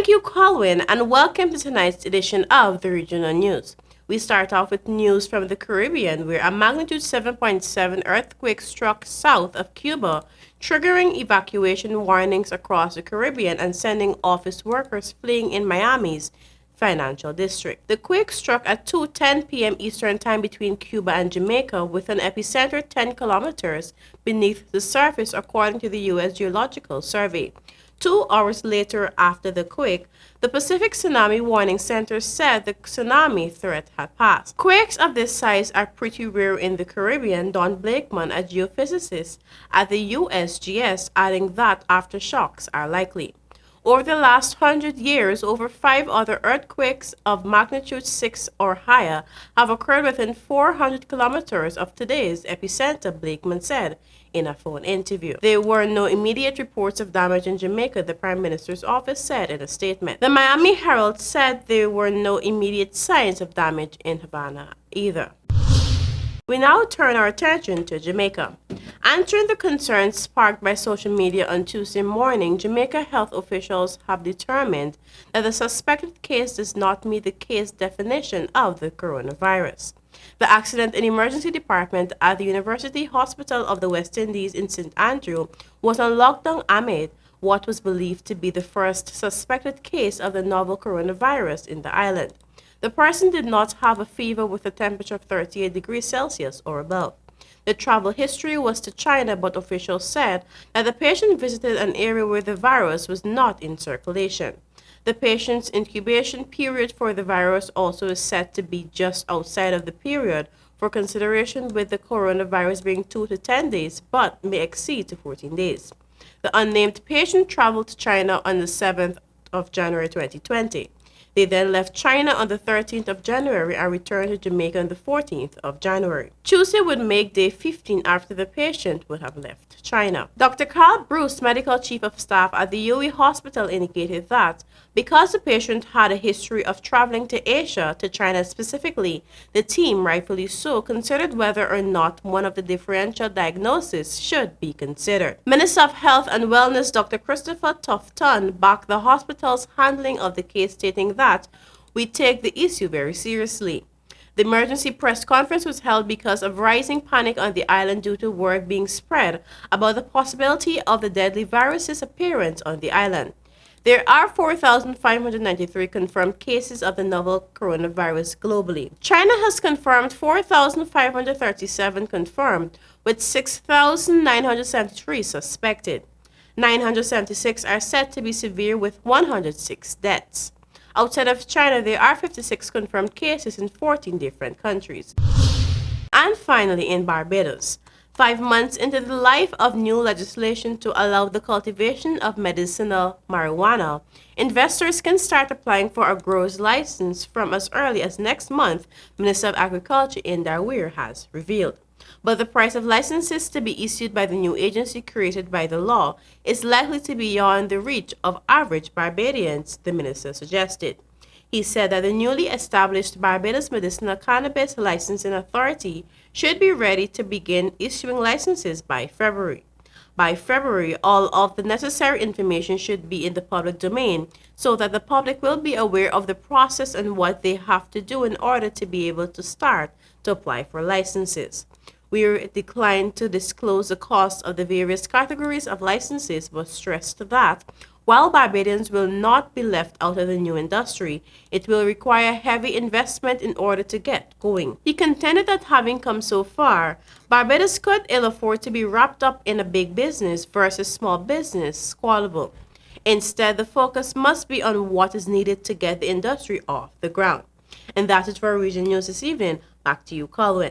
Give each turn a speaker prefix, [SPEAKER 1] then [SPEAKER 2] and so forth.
[SPEAKER 1] Thank you, Colwyn, and welcome to tonight's edition of the Regional News. We start off with news from the Caribbean, where a magnitude 7.7 earthquake struck south of Cuba, triggering evacuation warnings across the Caribbean and sending office workers fleeing in Miami's financial district. The quake struck at 2:10 p.m. Eastern Time between Cuba and Jamaica, with an epicenter 10 kilometers beneath the surface, according to the U.S. Geological Survey. 2 hours later after the quake, the Pacific Tsunami Warning Center said the tsunami threat had passed. Quakes of this size are pretty rare in the Caribbean, Don Blakeman, a geophysicist at the USGS, adding that aftershocks are likely. Over the last 100 years, over 5 other earthquakes of magnitude 6 or higher have occurred within 400 kilometers of today's epicenter, Blakeman said in a phone interview. There were no immediate reports of damage in Jamaica, the Prime Minister's office said in a statement. The Miami Herald said there were no immediate signs of damage in Havana either. We now turn our attention to Jamaica. Answering the concerns sparked by social media on Tuesday morning, Jamaica health officials have determined that the suspected case does not meet the case definition of the coronavirus. The Accident and Emergency Department at the University Hospital of the West Indies in St. Andrew was on lockdown amid what was believed to be the first suspected case of the novel coronavirus in the island. The person did not have a fever with a temperature of 38 degrees Celsius or above. The travel history was to China, but officials said that the patient visited an area where the virus was not in circulation. The patient's incubation period for the virus also is set to be just outside of the period for consideration, with the coronavirus being 2 to 10 days, but may exceed to 14 days. The unnamed patient traveled to China on the 7th of January 2020. They then left China on the 13th of January and returned to Jamaica on the 14th of January. Tuesday would make day 15 after the patient would have left China. Dr. Carl Bruce, medical chief of staff at the UE Hospital, indicated that because the patient had a history of traveling to Asia, to China specifically, the team, rightfully so, considered whether or not one of the differential diagnoses should be considered. Minister of Health and Wellness Dr. Christopher Tufton backed the hospital's handling of the case, stating that we take the issue very seriously. The emergency press conference was held because of rising panic on the island due to word being spread about the possibility of the deadly virus's appearance on the island. There are 4,593 confirmed cases of the novel coronavirus globally. China has confirmed 4,537 confirmed, with 6,973 suspected. 976 are said to be severe, with 106 deaths. Outside of China, there are 56 confirmed cases in 14 different countries. And finally, in Barbados, 5 months into the life of new legislation to allow the cultivation of medicinal marijuana, investors can start applying for a grower's license from as early as next month, Minister of Agriculture Indar Weir has revealed. But the price of licenses to be issued by the new agency created by the law is likely to be beyond the reach of average Barbadians, the minister suggested. He said that the newly established Barbados Medicinal Cannabis Licensing Authority should be ready to begin issuing licenses by February. By February, all of the necessary information should be in the public domain so that the public will be aware of the process and what they have to do in order to be able to start to apply for licenses. We declined to disclose the cost of the various categories of licenses, but stressed that while Barbadians will not be left out of the new industry, it will require heavy investment in order to get going. He contended that having come so far, Barbados could ill afford to be wrapped up in a big business versus small business squabble. Instead, the focus must be on what is needed to get the industry off the ground. And that is for Region News this evening. Back to you, Colwyn.